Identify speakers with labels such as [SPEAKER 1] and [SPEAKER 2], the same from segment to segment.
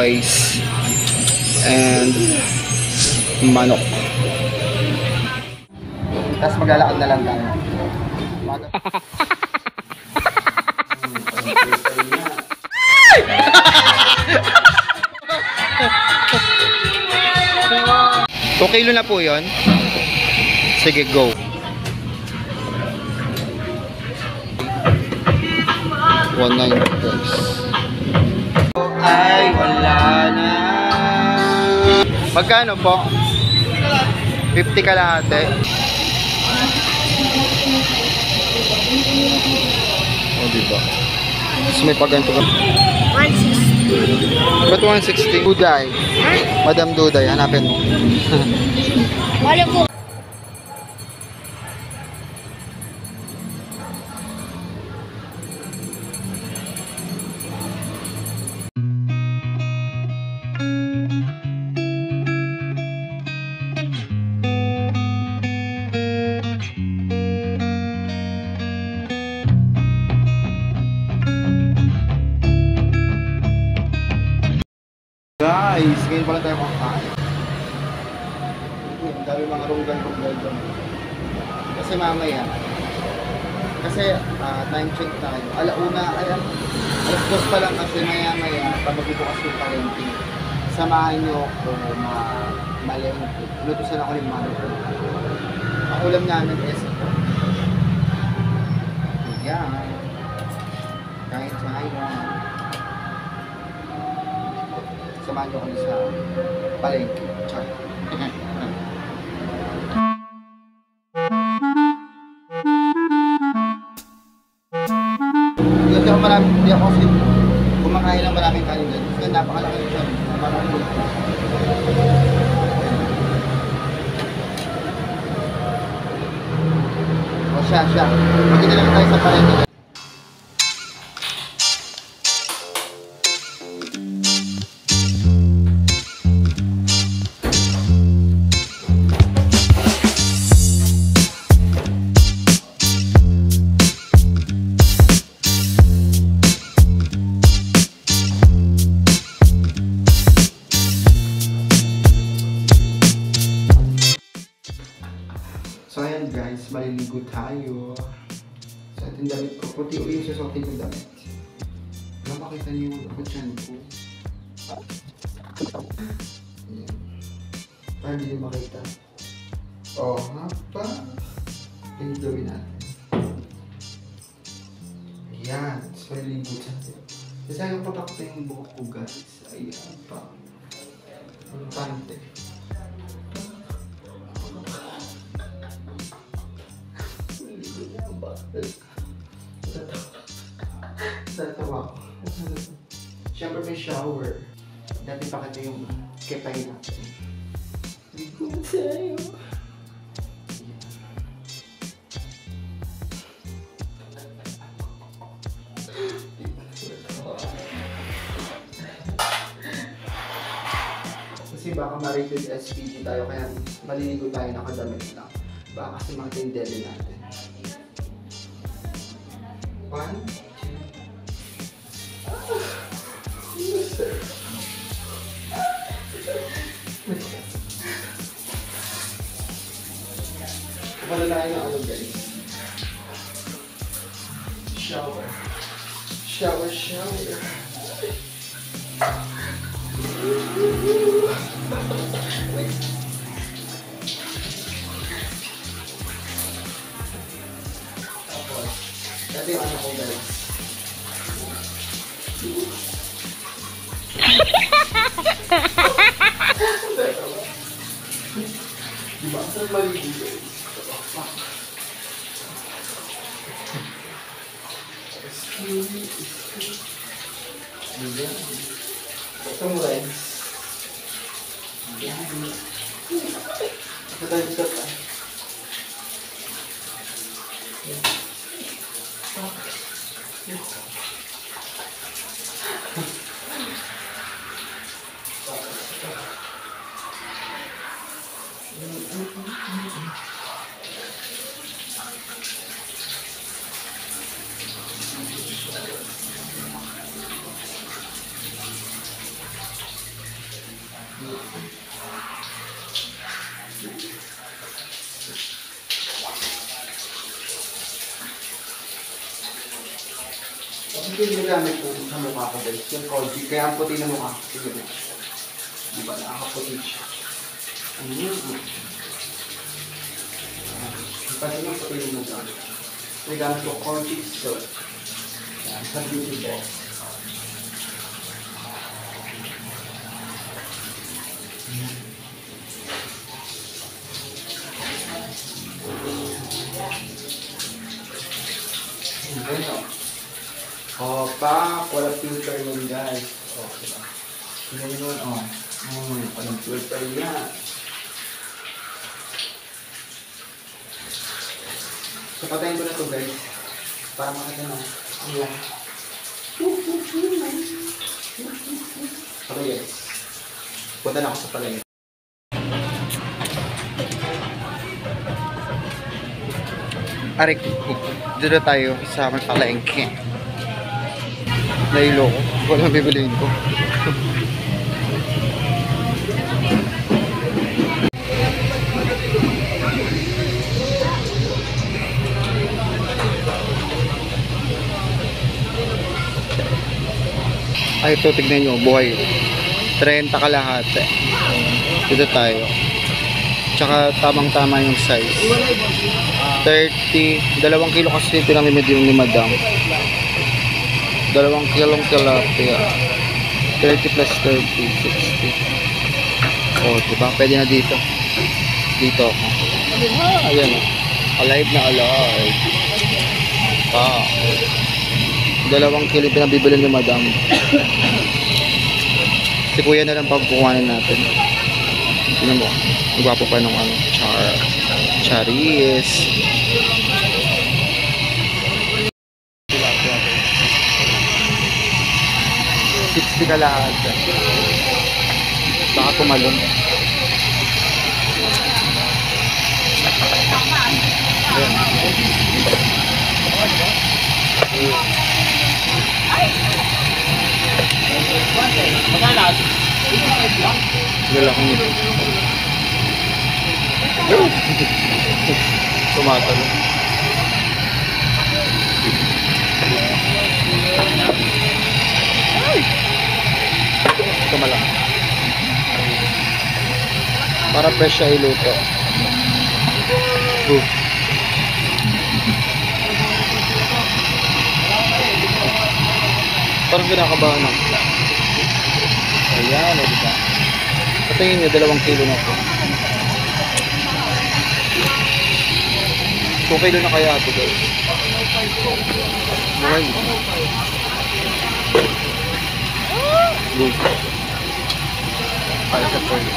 [SPEAKER 1] rice and manok. Tapos maglalakad na lang tayo. Okay kilo na po yun. Sige, go. 190 guys. Ay, wala na. Magkano po? 50 kalahati. O, diba? Tapos may paganto ka. 160. Ba't 160? Duday. Madam Duday, hanapin mo.
[SPEAKER 2] Wala po.
[SPEAKER 1] Guys, ngayon pala tayo makakain. Ang dami mga runggal-runggal doon. Kasi mamaya, time check tayo. Alauna, alas 2 pa lang kasi maya-maya, pagbubukas yung palengke. Samahan nyo ako malengke. Lutusan ako ng manok. Ang ulam namin is ito. Yan. Kahit tayo. Samahan nyo kami sa palengke. Char. Hindi ako kasi kumakain ng maraming kanin dyan. Kasi napakalaki yung siya. Maraming o siya. Magkita lang tayo sa palengke. So ayan guys, maliligo tayo. So ito yung damit ko. Puti o yung susuotin ko damit. Wala makita niyo yung kutsan ko. Ayan. Para hindi niyo makita. O, hapa. Ayan yung gawin natin. Ayan. So maliligo tayo. Kasi ayaw patakta yung buhok ko guys. Ayan pa. Ang tante. Tatawa ko. Siyempre may shower. Dati pa kasi yung kepay natin. Ligo tayo. Kasi baka ma-rated SPG tayo kaya maliligo tayo nakadamit lang. Baka kasi makatindeli natin. 1, 2. Malalayan na ako guys. Shower. Dati yung ano ko guys. Diba? Saan maligo guys? Excuse me. Ayan. Itong lens. Ayan. Ito tayo dito pa. Hindi nilamit po sa mukha ko guys. Yung Koji, kaya ang puti na mukha. Sige po. Diba, nakakaputi siya. Kasi yung puti na mukha. May gamit ko Koji Soap. Yan, sa beauty box. Pak, wala filter yun guys. Diba? Yan yun, walang filter yan. So, patayin ko na to guys. Para makita na. Ang lang. Okay guys. Punta na ako sa palay. Arik, dito tayo sa may palengke. Nailo ko. Walang bibiliin ko. Ay, ito, tignan nyo. Buhay. 30 kalahati. Dito tayo. Tsaka tamang-tama yung size. 30. 2 kilo kasi pinamimid yung ni Madam. 2 kilong tilapia. 30 plus 30, 60. Oh, diba? Pwede na dito. Dito ako. Ayan. Alive na alive. 2 kilo pinabibili ni Madam. Si Kuya na lang pagkukuhanin natin. Tignan mo. Ang gwapo pa nung charis. $60 ka lahat. Baka pumalong. Lalaki nito. Tumatalo. Tumalak. Para fresh siya iluto. Parang kinakabahan ako. Ayan, o diba? Patayin nyo, 2 kilo na po. 2 kilo na kaya ito guys. Buhay mo. Good. Para sa first.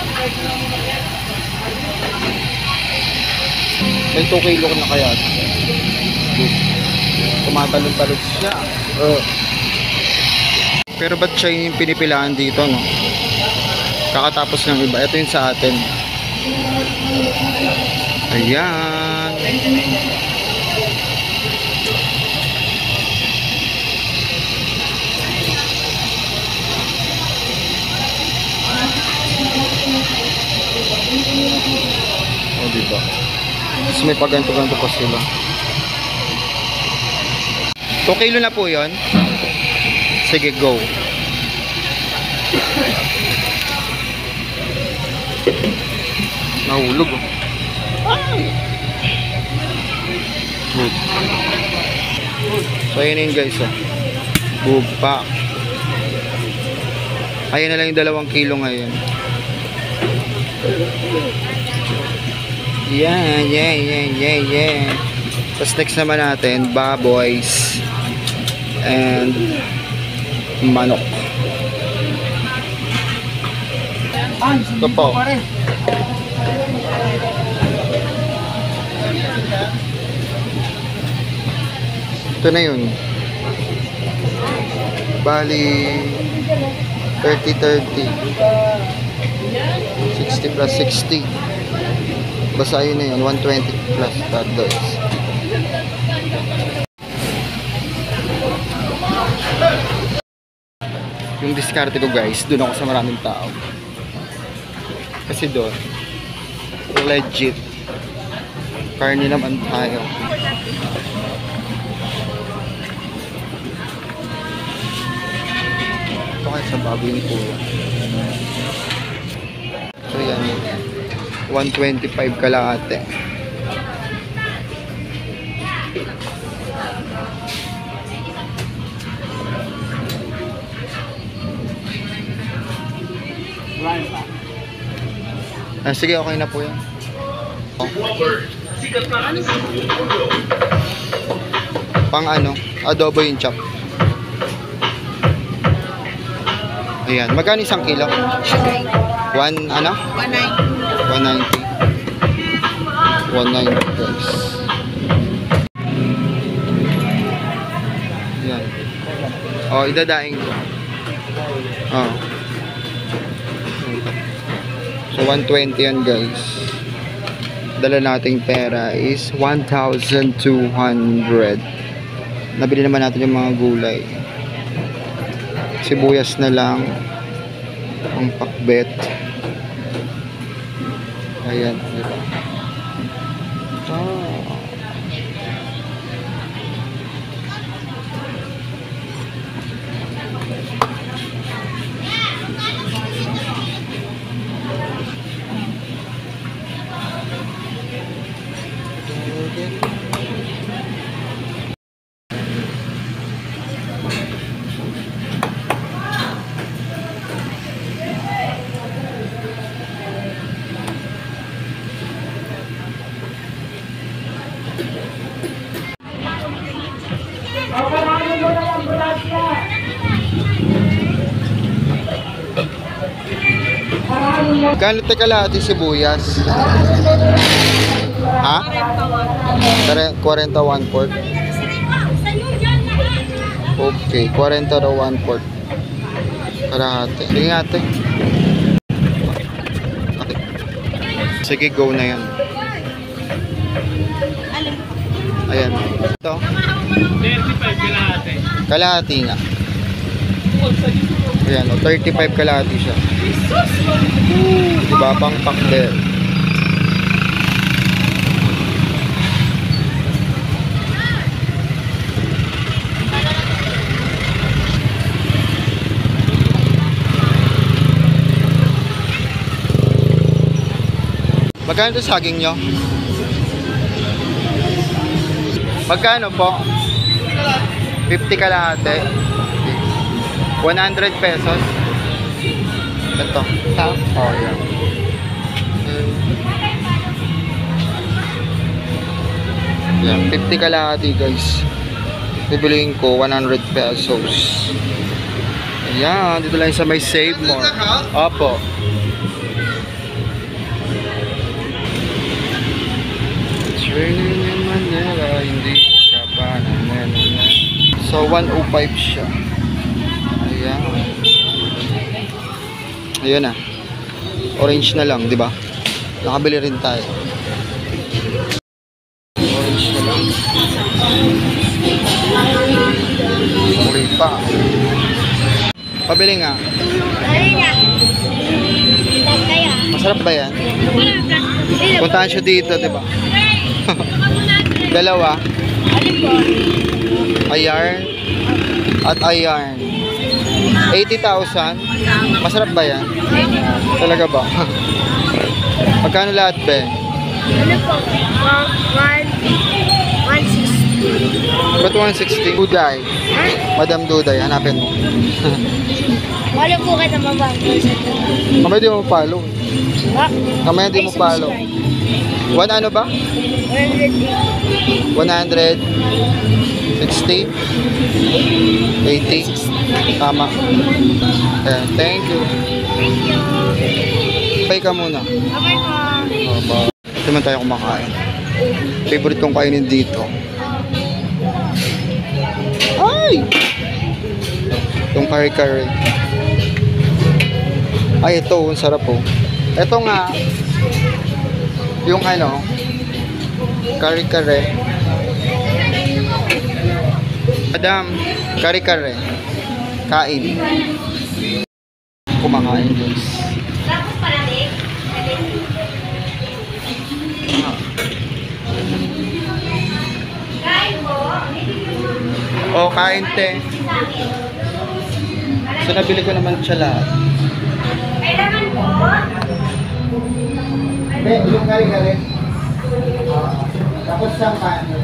[SPEAKER 1] May 2 kilo na kaya ito. Good. Tumatalon-talon siya. Pero ba't siya yung pinipilaan dito, no? Kakatapos ng iba. Ito yung sa atin. Ayan. O, diba? Tapos may paganto-ganto pa sila. 2 kilo na po yun. Sige, go. Nahulog, oh. Good. So, ayun yun guys, oh. Bugpak. Ayan na lang yung 2 kilo ngayon. Yeah. Tapos next naman natin, baboys and manok. Ito po. Ito na yun. Bali 30-30. 60 plus 60. Basta yun na yun. 120 plus $. Yung diskarte ko guys, dun ako sa maraming tao. Kasi doon, legit. Karni naman tayo. Ito kayo sa baboy po. So yan, 125 kalahati. Sige, okay na po yan. Pang ano, adobo yung chop. Ayan, magkano isang kilo? One, ano? 190. 190 guys. Ayan. Oh, idadaing ko. Oh. So 120 yan guys. Dala nating pera is 1,200. Nabili naman natin yung mga gulay. Sibuyas na lang ang pakbet. Ayan, diba? Ah. Kano teka lahat yung sibuyas? Ha? 41 port. Okay, 40 raw 1 port. Kalahati. Sige nga ate. Okay. Sige, go na yan. Ayan. Ito.
[SPEAKER 3] 35 kalahati.
[SPEAKER 1] Kalahati nga. Ayan, 35 kalahati siya. Diba pang pakbet? Magkano ito saging nyo? Magkano po? 50 kalahati. 100 pesos. Ito. Oh, yeah. Yan, 50 kalahati guys. Bibiliin ko 100 pesos. Ayan, dito lang sa may Save More. Opo. Training in Manila, hindi ka pa naman. So, 105 siya. Ayan. Ayan na. Orange na lang, di ba? Nakabili rin tayo. Orange na lang. Okay pa. Pabili nga. Masarap ba yan? Puntahan siya dito, di ba? Dalawa. Ayarn at ayarn. 80,000. Masarap ba yan? Talaga ba? Magkano lahat, be?
[SPEAKER 2] Ano po? 160.
[SPEAKER 1] Ba't 160? Duday. Madam Duday, hanapin mo.
[SPEAKER 2] Wala po kita mabangko sa ito.
[SPEAKER 1] Kamay di mo follow.
[SPEAKER 2] Ha?
[SPEAKER 1] Kamay di mo follow. One ano ba?
[SPEAKER 2] 180.
[SPEAKER 1] 160? 80? Tama. Ayan, thank you. Pay ka muna.
[SPEAKER 2] Okay po.
[SPEAKER 1] Ito naman tayo kumakain. Favorite kong kainin dito. Ay! Itong kare-kare. Ay, ito. Ang sarap po. Ito nga. Yung ano. Kare-kare. Madam, kare-kare. Kain. Kumakain guys. O, kain te. So, nabili ko naman siya lahat.
[SPEAKER 2] Kailangan po.
[SPEAKER 1] Hindi, yung kare-kare. Tapos siyang kanin.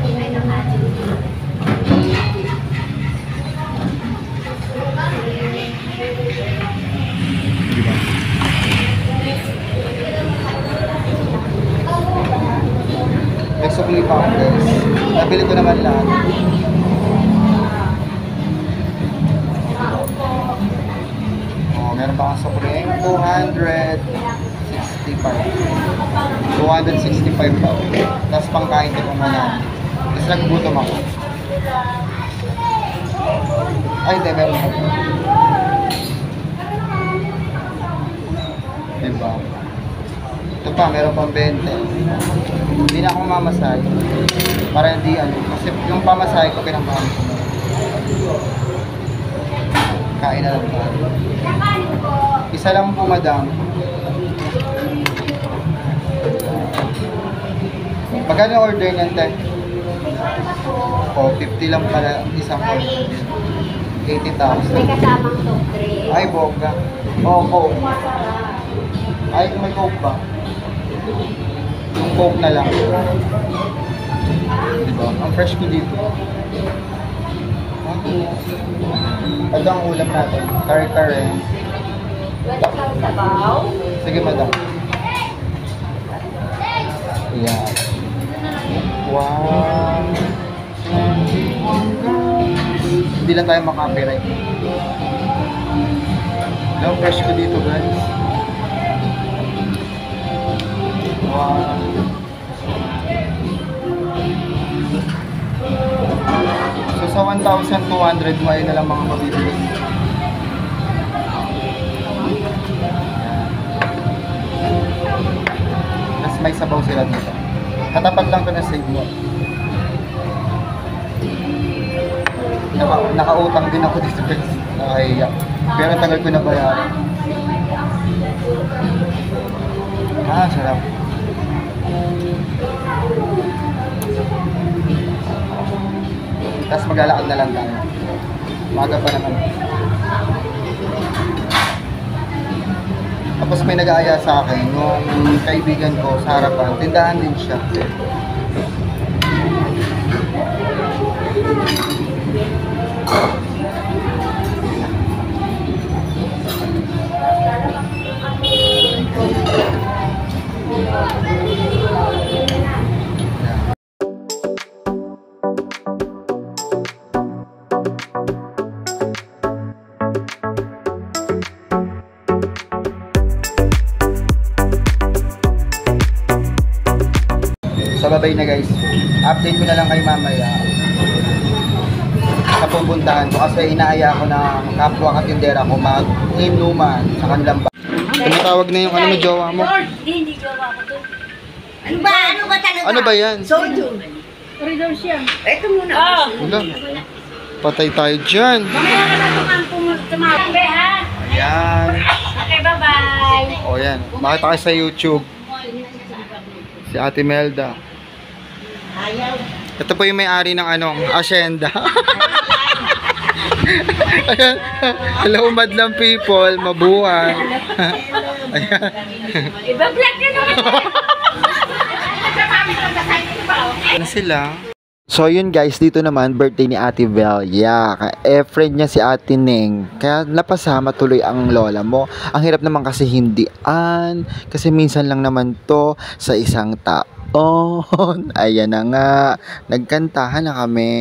[SPEAKER 1] May sukli pa ako guys. Nabili ko naman lahat. Oh, meron pa akong sukli. 265 pa. Tapos pangkain ko muna. Tapos naggutom ako. Ay, hindi. Meron pa. Diba? Ito pa, meron pang 20. Hindi na ako mamasahe. Para hindi ano. Kasi yung pamasahe ko pinapaham ko. Kain na lang pa. Isa lang po, madam. Magkano order niyan, te? O, 50 lang pala isang order. 80,000.
[SPEAKER 2] May kasamang soft drink.
[SPEAKER 1] Ay, bongga. Oo, Coke. Ay, may Coke ba? Yung Coke na lang. Diba? Ang fresh ko dito. Ito ang ulam natin. Kare-kare.
[SPEAKER 2] Wala kang sabaw.
[SPEAKER 1] Sige, madam. Ayan. Wow. Hindi lang tayo makapiright. Ang fresh ko dito, guys. Wow. So sa 1,200 mo ay na lang mga mabibili. Tapos may sabaw sila dito. Katapat lang ko na save mo. Nakautang din ako dito guys. Nakakahiya. Pero tagal ko na bayaran. Ah, sarap. Tapos maglalakad na lang tayo. Maga pa naman. Tapos may nag-aaya sa akin, yung kaibigan ko sa harapan, tindahan din siya. So babay na guys. Update ko na lang kay mamaya sa pupuntahan ko kasi inaaya ako ng kapwa katindera ko mag-inuman sa kanilang ba. Tumatawag na yung ano mo, jowa mo.
[SPEAKER 2] Hindi jowa ko to. Ano ba? Ano ba talaga?
[SPEAKER 1] Ano ba yan?
[SPEAKER 2] Soju. Corridor siya. Ito muna.
[SPEAKER 1] Wala. Patay tayo dyan.
[SPEAKER 2] Mamaya ka na tumape, ha?
[SPEAKER 1] Ayan.
[SPEAKER 2] Okay, bye-bye.
[SPEAKER 1] O yan. Makita kayo sa YouTube. Si Ate Melda. Ito po yung may-ari ng anong asyenda. Ayan. Hello, madlang people. Mabuhay. Ayan.
[SPEAKER 2] Iba-vlog ka naman.
[SPEAKER 1] Ano sila? So yun guys, dito naman birthday ni Ate Velia. Friend niya si Ate Ning. Kaya napasama tuloy ang lola mo. Ang hirap naman kasi hindian. Kasi minsan lang naman to sa isang taon. Ayan na nga. Nagkantahan na kami.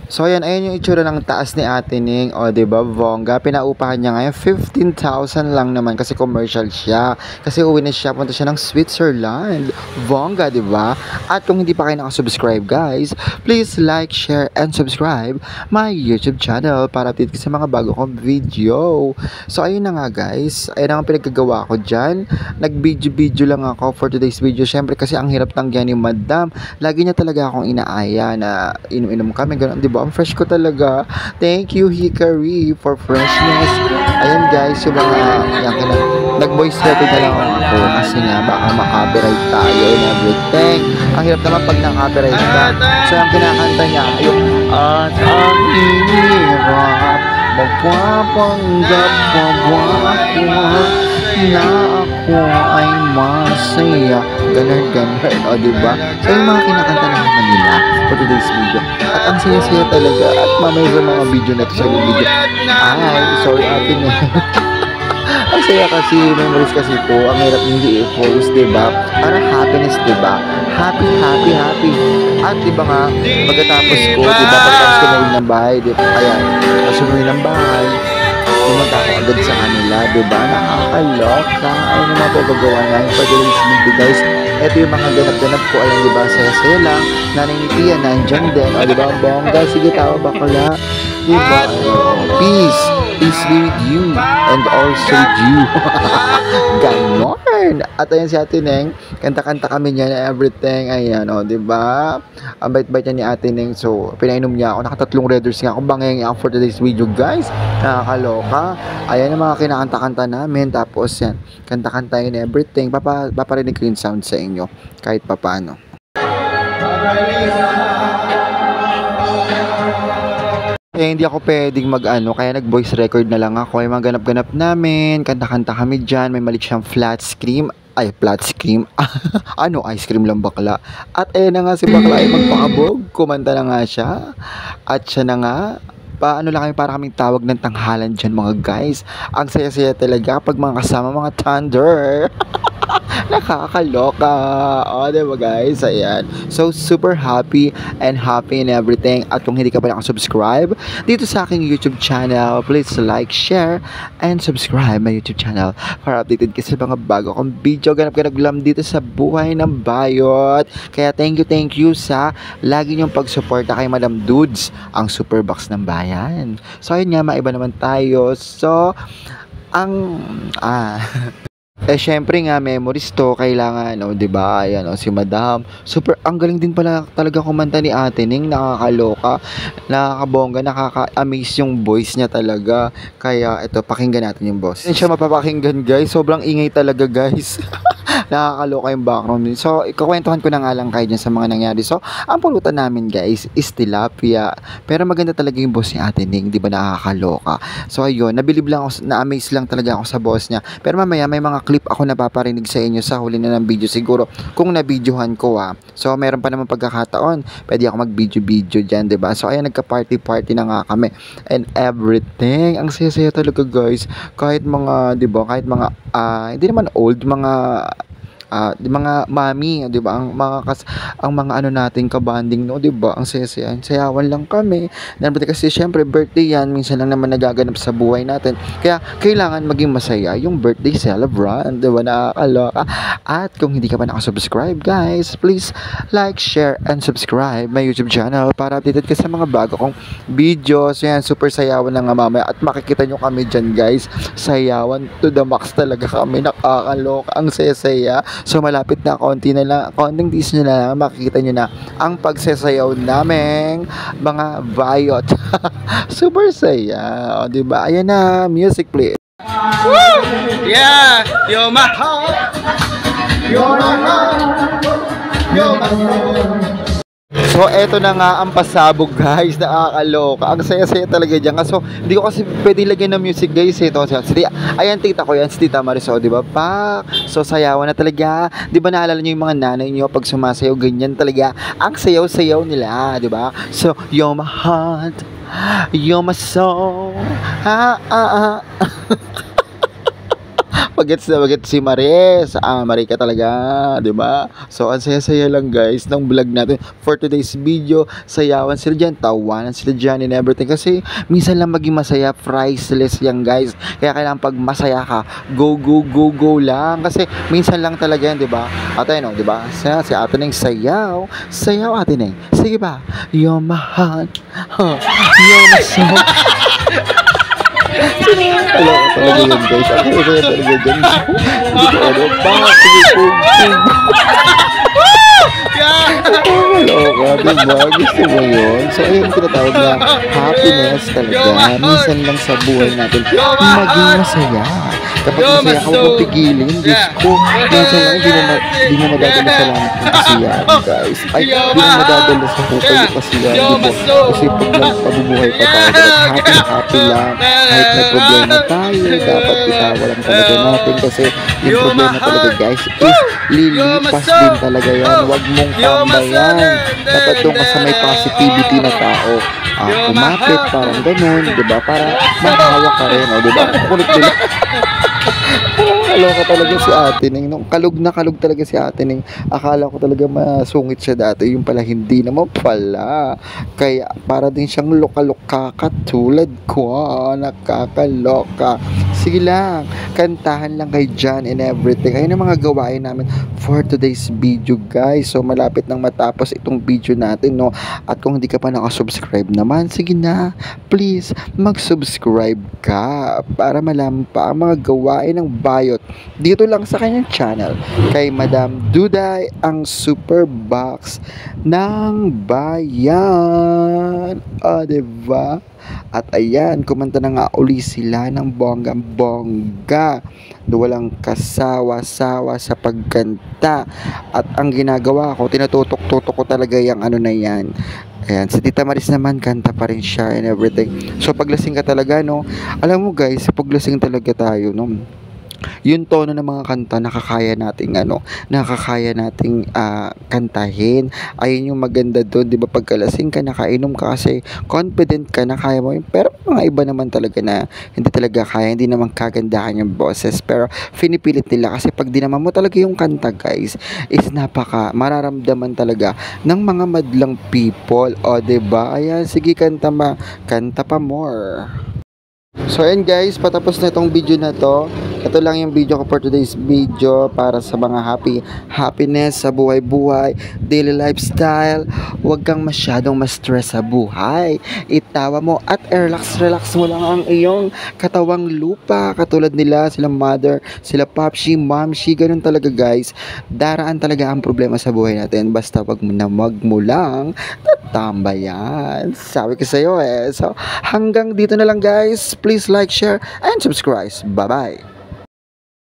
[SPEAKER 1] So ayan yung itsura ng taas ni Ate Ning. O diba, bongga. Pinaupahan niya ngayon 15,000 lang naman kasi commercial siya. Kasi uwi na siya, punta siya ng Switzerland. Bongga, diba? At kung hindi pa kayo nakasubscribe guys, please like, share, and subscribe my YouTube channel para update ka sa mga bago kong video. So ayun na nga guys. Ayun ang pinagkagawa ko dyan. Nag-video lang ako for today's video. Syempre kasi ang hirap tanggihan ni Madam. Lagi niya talaga akong inaaya na inom-inom kami. Ganun, diba? diba? Ang fresh ko talaga. Thank you, Hikari, for freshness. Ayan guys, yung mga, nag-voice record na lang ako kasi nga baka makapiright tayo and everything. Ang hirap naman pag nang-copyright ka. So, ang kinakanta niya, yung, at ang hirap, magpapanggap na ako ay masaya. Ganon. O, diba? So, yung mga kinakanta na naman nila for today's video. At ang saya-saya talaga. At mamaya sa mga video na ito sa video. Ay, sorry atin na. Ang saya kasi, memories kasi po. Ang hirap hindi i-post, diba? Para happiness, diba? Happy. At diba nga, pagkatapos ko, diba? Pagkatapos ko na ng bahay, diba? Ayan, nasunuhin ng bahay. Pumunta ako agad sa kanila, diba? Nakakaloka. Ayun yung mga pagagawa namin for today's video, guys. Ito yung mga ganap-ganap ko. Alam, diba? Saya-saya lang. Nanay ni Pia, nandyan din. O, diba? Bongga, sige, tawa, bakala. Diba? Peace be with you and also you. Ganon. At ayan si Ate Neng, kanta-kanta kami niya na everything. Ayan, o, diba? Ang bait-bait niya ni Ate Neng. So, pinainom niya ako. Nakatatlong readers nga akong bangayang ako for today's video, guys. Nakakaloka. Ayan ang mga kinakanta-kanta namin. Tapos yan, kanta-kanta yun everything. Paparinig ko yung sound sa inyo kahit papano. Kaya hindi ako pwedeng kaya nag-voice record na lang ako. Ay mga ganap-ganap namin, kanta-kanta kami dyan, may malik siyang flat scream. Ice cream lang bakla. At ayun na nga si bakla ay magpakabog, kumanta na nga siya. At siya na nga, paano lang kami para kaming tawag ng tanghalan dyan mga guys. Ang saya-saya talaga pag mga kasama mga thunder. Nakakaloka. O, diba guys? Ayan. So, super happy and everything. At kung hindi ka pa nakasubscribe dito sa aking YouTube channel, please like, share, and subscribe my YouTube channel para updated ka sa mga bago kong video. Ganap-ganap lang dito sa buhay ng bayot. Kaya thank you sa lagi niyong pagsuporta kay Madam Dudes, ang super box ng bayan. So, ayun nga, maiba naman tayo. So, syempre nga, memories to, kailangan, diba, ayan, si Madam, super, ang galing din pala talaga kumanta ni Ate Ning, nakakaloka, nakakabongga, nakaka-amaze yung voice niya talaga, kaya, ito, pakinggan natin yung boss. Hindi siya mapapakinggan, guys, sobrang ingay talaga, guys. Nakakaloka yung background din. So, ikakwentuhan ko na nga lang kayo dyan sa mga nangyari. So, ang pulutan namin guys is tilapia. Pero maganda talaga yung boss ni Ate Ning, di ba, nakakaloka. So, ayun, nabilib lang ako, na-amaze lang talaga ako sa boss niya. Pero mamaya may mga clip ako na paparinig sa inyo sa huli na ng video siguro kung na-videohan ko So, meron pa naman pagkakataon. Pwede ako mag-video dyan, di ba? So, ayun, nagka-party na nga kami. And everything. Ang saya-saya talaga guys. Kahit mga, di ba, hindi naman old, mga mami, 'di ba? Ang mga nating kabanding di ba? Ang saya-saya. Sayawan lang kami. Kasi syempre birthday 'yan, minsan lang naman nagaganap sa buhay natin. Kaya kailangan maging masaya yung birthday celebrant, 'di ba? Nakakaloka. At kung hindi ka pa nakasubscribe, guys, please like, share, and subscribe my YouTube channel para updated ka sa mga bago kong videos. Yan, super sayawan na nga mamaya. At makikita nyo kami dyan, guys. Sayawan to the max talaga kami. Nakakaloka. Ang saya-saya. So, malapit na, konting tease nyo na lang, makikita nyo na ang pagsasayaw naming mga bayot. Super saya. O, diba? Ayan na, music please.
[SPEAKER 3] Woo! Yeah! You're my heart!
[SPEAKER 1] You're my heart! You're my heart! So, eto na nga ang pasabog, guys. Nakakaloka. Ang saya-saya talaga dyan. So, hindi ko kasi pwede lagyan ng music, guys. Ito, ayan, tita ko yan. Si Tita Marisol, di ba? So, sayawan na talaga. Di ba naalala nyo yung mga nanay nyo pag sumasayaw, ganyan talaga. Ang sayaw-sayaw nila, di ba? So, you're my heart. You're my soul. Pagets si Maris. Marika talaga, 'di ba? So, ang saya-saya lang guys ng vlog natin for today's video. Sayawan sila diyan, tawanan sila diyan and everything kasi minsan lang maging masaya, priceless yan guys. Kaya kailangan pag masaya ka, go lang kasi minsan lang talaga yan, 'di ba? At ayun, 'di ba? Si Ate Neng sayaw Ate Neng. Sige ba? You're my heart. You're my soul. Alam ko talaga yun guys. Ako kaya talaga dyan. Hindi ko ano pa. Sige po.
[SPEAKER 4] Kaloka, diba? Gusto mo yun? So, ayun tinatawag na happiness talaga. Minsan lang sa buhay natin maging masaya. Kapag masaya ka, huwag pipigilin. Diyos ko, minsan lang, di mo madadala sa langit ng kasiyahan, guys. Ay, di mo madadala sa puso yung kasiyahan, di ba? Kasi pag pabubuhay pa tayo, happy lang. Kahit may problema tayo, dapat itawa lang talaga natin. Kasi yung problema talaga, guys, is lilipas din talaga yan. Huwag mong tambayan. Dapat doon ka sa may positivity na tao. Kumapit, parang ganun, di ba? Para mahawa ka rin, di ba? Kulit nila. Kaloka talaga si Ate Ning. Nung kalug na kalug talaga si Ate Ning. Akala ko talaga masungit siya dati. Yung pala hindi naman pala. Kaya para din siyang loka-loka katulad ko. Nakakaloka. Sige lang. Kantahan lang kay John and everything. Ayun ang mga gawain namin for today's video, guys. So malapit nang matapos itong video natin, no? At kung hindi ka pa nakasubscribe naman, sige na. Please, mag-subscribe ka para malaman pa ang mga gawain ng Bayot dito lang sa kanyang channel kay Madam Duday, ang Super Box ng Bayan. Diba? At ayan, kumanta na nga uli sila ng bonggang-bongga. Walang kasawa-sawa sa pagkanta. At ang ginagawa ko, tinututok-tutok ko talaga yung ano na yan. Ayan, si Tita Maris naman, kanta pa rin siya and everything. So, paglasing ka talaga, no? Alam mo guys, paglasing talaga tayo, no? Yung tono ng mga kanta nakakaya nating kantahin. Ayun yung maganda doon, 'di ba? Pagkalasing ka, nakainom ka kasi confident ka na kaya mo yun. Pero mga iba naman talaga na hindi talaga kaya, hindi naman kagandahan yung boses. Pero pinipilit nila kasi pag dinaman mo talaga yung kanta, guys, is mararamdaman talaga ng mga madlang people. O, 'di ba? Ayan, sige, kanta pa more. So ayun guys, patapos na itong video na to. Ito lang yung video ko for today's video para sa mga happiness sa buhay-buhay, daily lifestyle. Huwag kang masyadong ma-stress sa buhay. Itawa mo at relax mo lang ang iyong katawang lupa. Katulad nila, sila mother, sila popshi, momshi, ganun talaga guys. Daraan talaga ang problema sa buhay natin. Basta wag mo lang tatambayan. Sabi ko sa'yo eh. So hanggang dito na lang guys. Please like, share, and subscribe. Bye-bye.